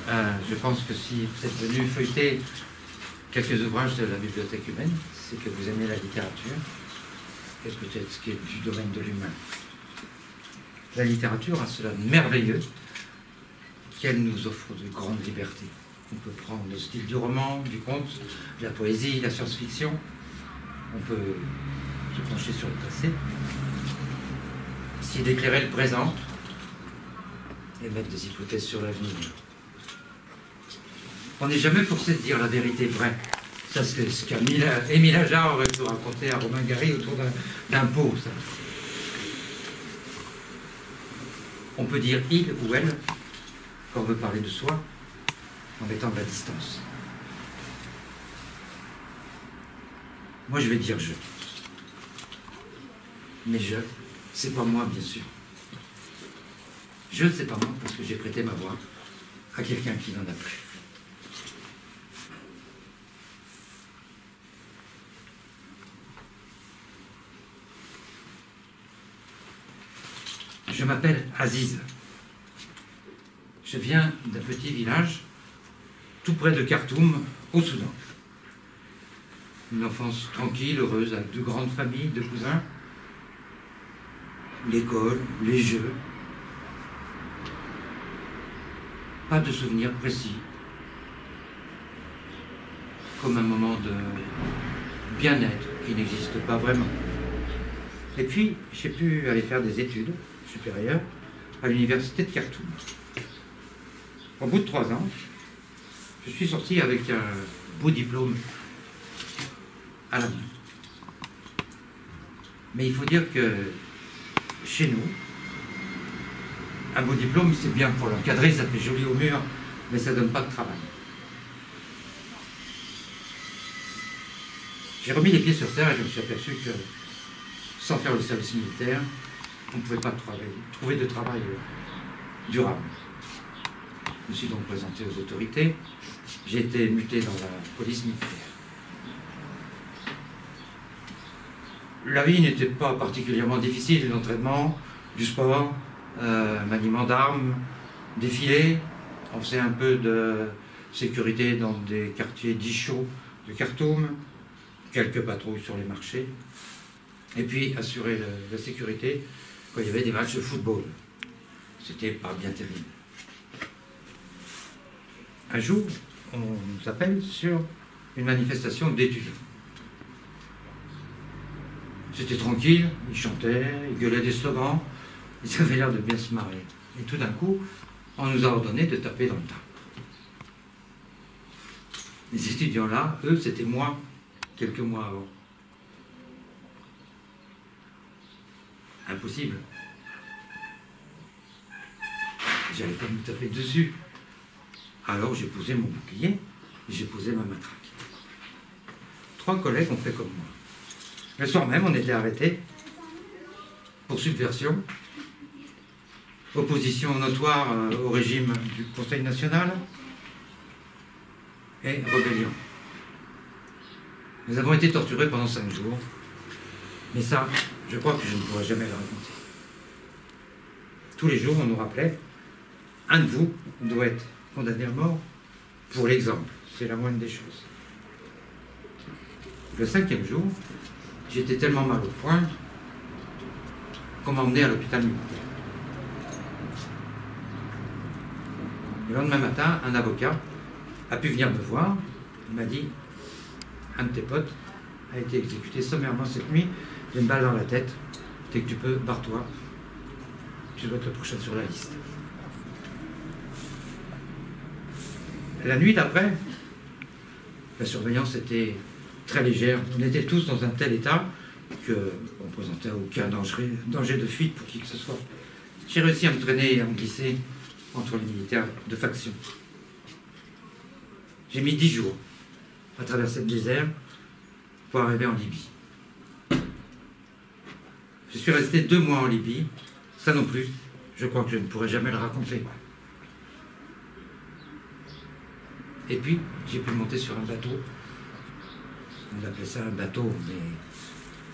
Je pense que si vous êtes venu feuilleter quelques ouvrages de la Bibliothèque humaine, c'est que vous aimez la littérature, et peut-être ce qui est du domaine de l'humain. La littérature a cela de merveilleux qu'elle nous offre de grandes libertés. On peut prendre le style du roman, du conte, de la poésie, la science-fiction. On peut se pencher sur le passé, essayer d'éclairer le présent et mettre des hypothèses sur l'avenir. On n'est jamais forcé de dire la vérité vraie. Ça, c'est ce qu'Émile Ajar aurait pu raconter à Romain Gary autour d'un pot. Ça. On peut dire il ou elle quand on veut parler de soi en mettant de la distance. Moi, je vais dire je. Mais je, c'est pas moi, bien sûr. Je, c'est pas moi, parce que j'ai prêté ma voix à quelqu'un qui n'en a plus. Je m'appelle Aziz. Je viens d'un petit village tout près de Khartoum, au Soudan. Une enfance tranquille, heureuse, avec de grandes familles, de cousins. L'école, les jeux. Pas de souvenirs précis. Comme un moment de bien-être qui n'existe pas vraiment. Et puis, j'ai pu aller faire des études supérieures à l'université de Khartoum. Au bout de 3 ans, je suis sorti avec un beau diplôme à la main. Mais il faut dire que chez nous, un beau diplôme, c'est bien pour l'encadrer, ça fait joli au mur, mais ça ne donne pas de travail. J'ai remis les pieds sur terre et je me suis aperçu que sans faire le service militaire, on ne pouvait pas trouver de travail durable. Je me suis donc présenté aux autorités. J'ai été muté dans la police militaire. La vie n'était pas particulièrement difficile, l'entraînement, du sport, maniement d'armes, défilés. On faisait un peu de sécurité dans des quartiers dits chauds de Khartoum, quelques patrouilles sur les marchés, et puis assurer la sécurité quand il y avait des matchs de football. C'était pas bien terrible. Un jour, on nous appelle sur une manifestation d'étudiants. C'était tranquille, ils chantaient, ils gueulaient des slogans, ils avaient l'air de bien se marrer. Et tout d'un coup, on nous a ordonné de taper dans le tas. Les étudiants-là, eux, c'était moi, quelques mois avant. Impossible. J'allais pas me taper dessus. Alors j'ai posé mon bouclier et j'ai posé ma matraque. 3 collègues ont fait comme moi. Le soir même, on était arrêtés pour subversion, opposition notoire au régime du Conseil national et rébellion. Nous avons été torturés pendant 5 jours, mais ça, je crois que je ne pourrai jamais le raconter. Tous les jours, on nous rappelait, un de vous doit être condamné à mort pour l'exemple. C'est la moindre des choses. Le 5e jour, j'étais tellement mal au poing qu'on m'a emmené à l'hôpital militaire. Le lendemain matin, un avocat a pu venir me voir. Il m'a dit, un de tes potes a été exécuté sommairement cette nuit, d'une balle dans la tête. Dès que tu peux, barre-toi. Tu dois être le prochain sur la liste. La nuit d'après, la surveillance était très légère. On était tous dans un tel état qu'on ne présentait aucun danger de fuite pour qui que ce soit. J'ai réussi à me traîner et à me glisser entre les militaires de faction. J'ai mis 10 jours à traverser le désert pour arriver en Libye. Je suis resté 2 mois en Libye. Ça non plus, je crois que je ne pourrai jamais le raconter. Et puis, j'ai pu monter sur un bateau. On appelait ça un bateau, mais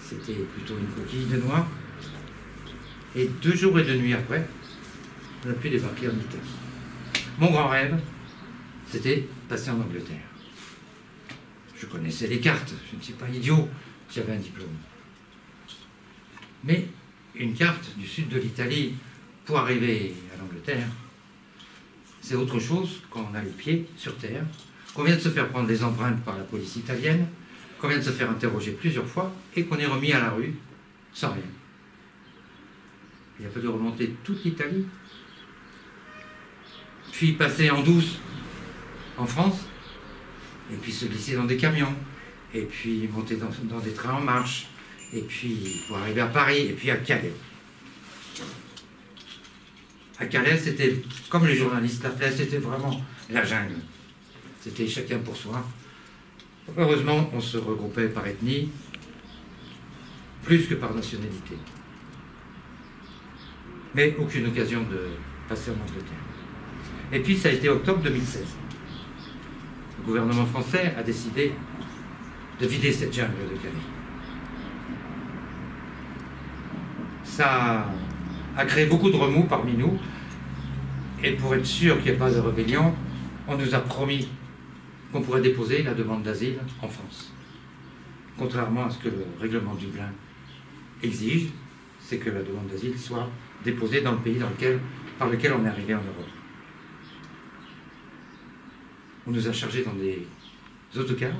c'était plutôt une coquille de noix. Et 2 jours et 2 nuits après, on a pu débarquer en Italie. Mon grand rêve, c'était passer en Angleterre. Je connaissais les cartes, je ne suis pas idiot, j'avais un diplôme. Mais une carte du sud de l'Italie pour arriver à l'Angleterre, c'est autre chose quand on a les pieds sur terre, qu'on vient de se faire prendre des empreintes par la police italienne, qu'on vient de se faire interroger plusieurs fois et qu'on est remis à la rue sans rien. Il a fallu remonter toute l'Italie, puis passer en douce en France, et puis se glisser dans des camions, et puis monter dans des trains en marche, et puis pour arriver à Paris, et puis à Calais. À Calais, c'était, comme les journalistes l'appelaient, c'était vraiment la jungle. C'était chacun pour soi. Heureusement, on se regroupait par ethnie, plus que par nationalité. Mais aucune occasion de passer en Angleterre. Et puis, ça a été octobre 2016. Le gouvernement français a décidé de vider cette jungle de Calais. Ça a créé beaucoup de remous parmi nous. Et pour être sûr qu'il n'y ait pas de rébellion, on nous a promis qu'on pourrait déposer la demande d'asile en France. Contrairement à ce que le règlement de Dublin exige, c'est que la demande d'asile soit déposée dans le pays par lequel on est arrivé en Europe. On nous a chargés dans des autocars,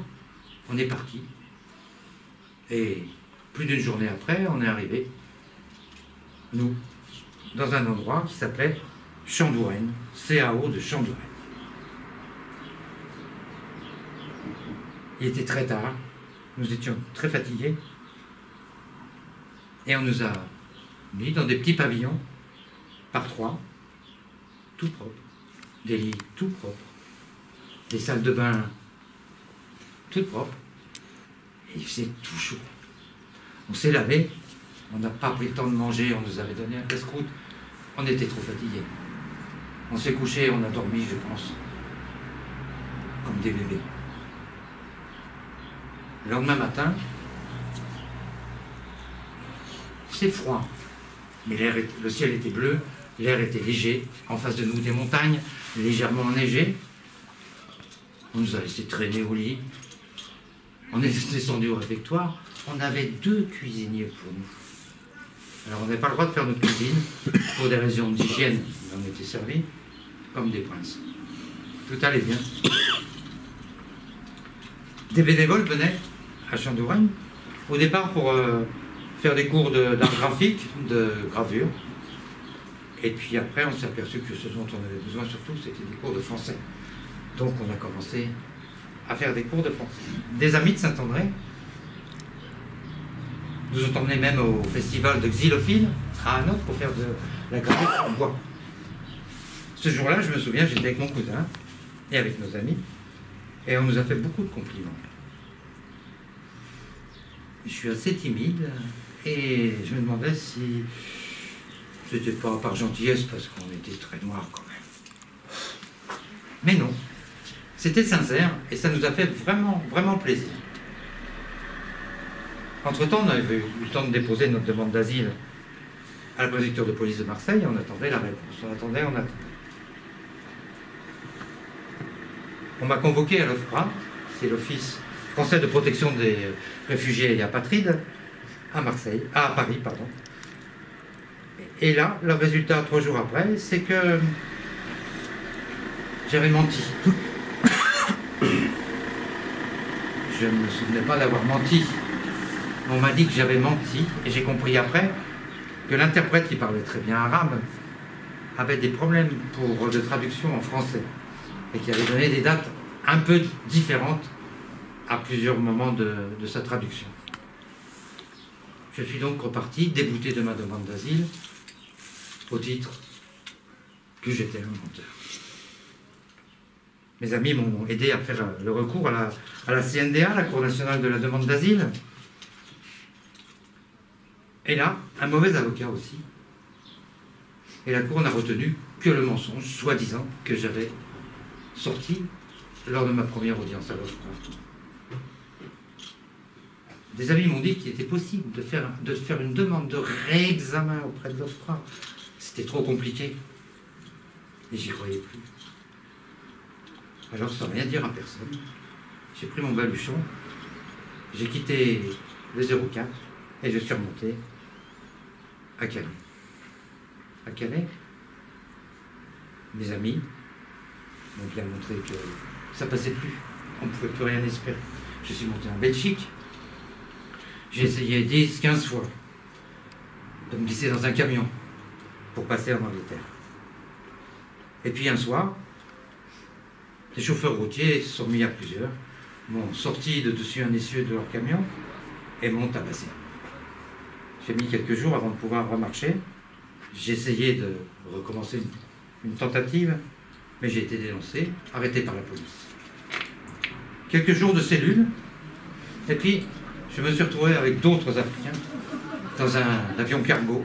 on est parti. Et plus d'une journée après, on est arrivé, nous, dans un endroit qui s'appelait Chandourène, CAO de Chandourène. Il était très tard, nous étions très fatigués, et on nous a mis dans des petits pavillons, par trois, tout propres, des lits tout propres, des salles de bain toutes propres, et il faisait tout chaud. On s'est lavé, on n'a pas pris le temps de manger, on nous avait donné un casse-croûte, on était trop fatigués. On s'est couché, on a dormi, je pense, comme des bébés. Le lendemain matin, c'est froid, mais le ciel était bleu, l'air était léger, en face de nous des montagnes légèrement enneigées. On nous a laissé traîner au lit, on est descendu au réfectoire, on avait 2 cuisiniers pour nous. Alors on n'avait pas le droit de faire notre cuisine, pour des raisons d'hygiène, on était servis comme des princes. Tout allait bien. Des bénévoles venaient à Chandourène, au départ pour faire des cours d'art graphique, de gravure. Et puis après, on s'est aperçu que ce dont on avait besoin surtout, c'était des cours de français. Donc on a commencé à faire des cours de français. Des amis de Saint-André nous ont emmenés même au festival de xylophile à Hanovre pour faire de la gravure en bois. Ce jour-là, je me souviens, j'étais avec mon cousin et avec nos amis, et on nous a fait beaucoup de compliments. Je suis assez timide, et je me demandais si c'était pas par gentillesse, parce qu'on était très noirs quand même. Mais non, c'était sincère, et ça nous a fait vraiment, vraiment plaisir. Entre-temps, on avait eu le temps de déposer notre demande d'asile à la préfecture de police de Marseille, et on attendait la réponse. On attendait. On m'a convoqué à l'OFPRA, c'est l'Office français de protection des réfugiés et apatrides, à Paris, pardon. Et là, le résultat, 3 jours après, c'est que j'avais menti. Je ne me souvenais pas d'avoir menti. On m'a dit que j'avais menti, et j'ai compris après que l'interprète, qui parlait très bien arabe, avait des problèmes de traduction en français, et qui avait donné des dates un peu différentes à plusieurs moments de sa traduction. Je suis donc reparti, débouté de ma demande d'asile, au titre que j'étais un menteur. Mes amis m'ont aidé à faire le recours à la CNDA, la Cour nationale de la demande d'asile. Et là, un mauvais avocat aussi. Et la Cour n'a retenu que le mensonge, soi-disant, que j'avais sorti lors de ma première audience à l'OFPRA. Des amis m'ont dit qu'il était possible de faire une demande de réexamen auprès de l'OFPRA. C'était trop compliqué. Et j'y croyais plus. Alors, sans rien dire à personne, j'ai pris mon baluchon, j'ai quitté le 04 et je suis remonté à Calais. À Calais, mes amis m'ont bien montré que ça passait plus, on ne pouvait plus rien espérer. Je suis monté en Belgique, j'ai essayé 10-15 fois de me glisser dans un camion pour passer en Angleterre. Et puis un soir, les chauffeurs routiers se sont mis à plusieurs, m'ont sorti de dessus un essieu de leur camion et m'ont tabassé. J'ai mis quelques jours avant de pouvoir remarcher. J'ai essayé de recommencer une tentative, mais j'ai été dénoncé, arrêté par la police. Quelques jours de cellule, et puis je me suis retrouvé avec d'autres Africains dans un avion cargo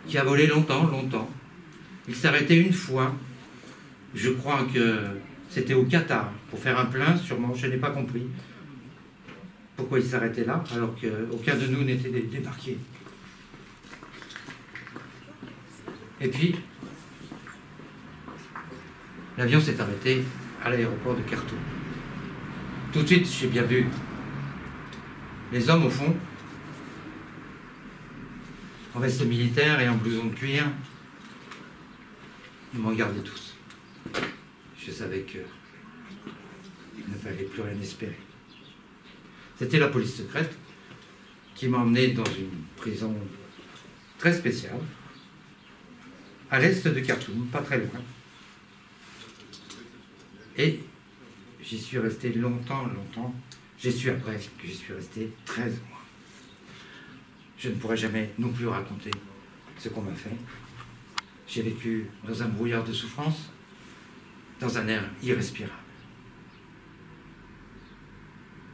qui a volé longtemps. Il s'est arrêté une fois, je crois que c'était au Qatar, pour faire un plein sûrement, je n'ai pas compris pourquoi il s'arrêtait là, alors qu'aucun de nous n'était débarqué. Et puis, l'avion s'est arrêté à l'aéroport de Khartoum. Tout de suite, j'ai bien vu les hommes au fond, en veste militaire et en blouson de cuir. Ils m'ont regardé tous. Je savais qu'il ne fallait plus rien espérer. C'était la police secrète qui m'a emmené dans une prison très spéciale, à l'est de Khartoum, pas très loin. Et j'y suis resté longtemps. J'ai su après que j'y suis resté 13 mois. Je ne pourrai jamais non plus raconter ce qu'on m'a fait. J'ai vécu dans un brouillard de souffrance, dans un air irrespirable.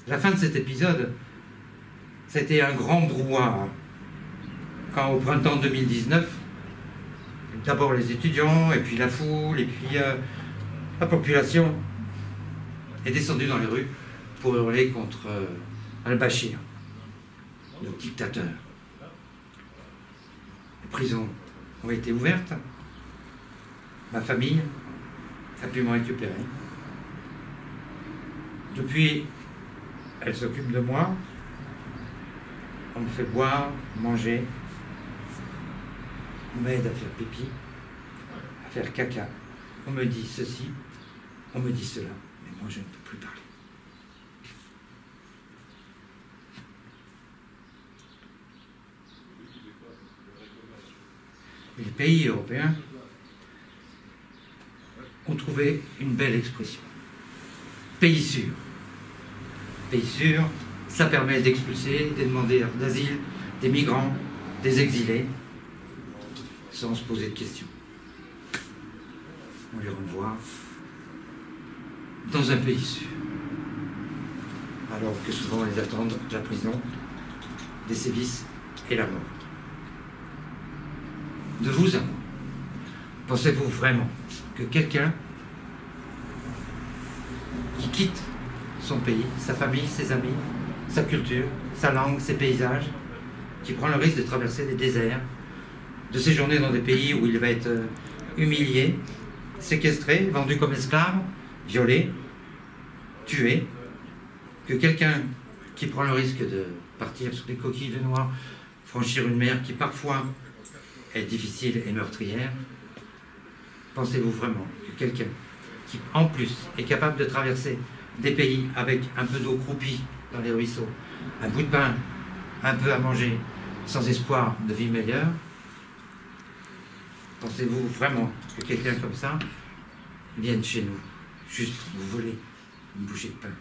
La fin de cet épisode, c'était un grand brouhaha. Quand au printemps 2019, d'abord les étudiants, et puis la foule, et puis la population est descendue dans les rues pour hurler contre al-Bashir, le dictateur. Les prisons ont été ouvertes, ma famille a pu me récupérer. Depuis, elle s'occupe de moi, on me fait boire, manger, on m'aide à faire pipi, à faire caca. On me dit ceci, on me dit cela, mais moi je ne peux plus parler. Les pays européens ont trouvé une belle expression. Pays sûr. Pays sûr, ça permet d'expulser des demandeurs d'asile, des migrants, des exilés, sans se poser de questions. On les renvoie dans un pays sûr. Alors que souvent ils attendent la prison, des sévices et la mort. De vous à moi, pensez-vous vraiment que quelqu'un qui quitte son pays, sa famille, ses amis, sa culture, sa langue, ses paysages, qui prend le risque de traverser des déserts, de séjourner dans des pays où il va être humilié, séquestré, vendu comme esclave, violé, tué, que quelqu'un qui prend le risque de partir sous des coquilles de noix, franchir une mer qui parfois est difficile et meurtrière, pensez-vous vraiment que quelqu'un qui, en plus, est capable de traverser des pays avec un peu d'eau croupie dans les ruisseaux, un bout de pain, un peu à manger, sans espoir de vie meilleure, pensez-vous vraiment que quelqu'un comme ça vienne chez nous, juste vous voler une bouchée de pain?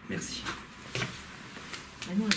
Merci. Ah non,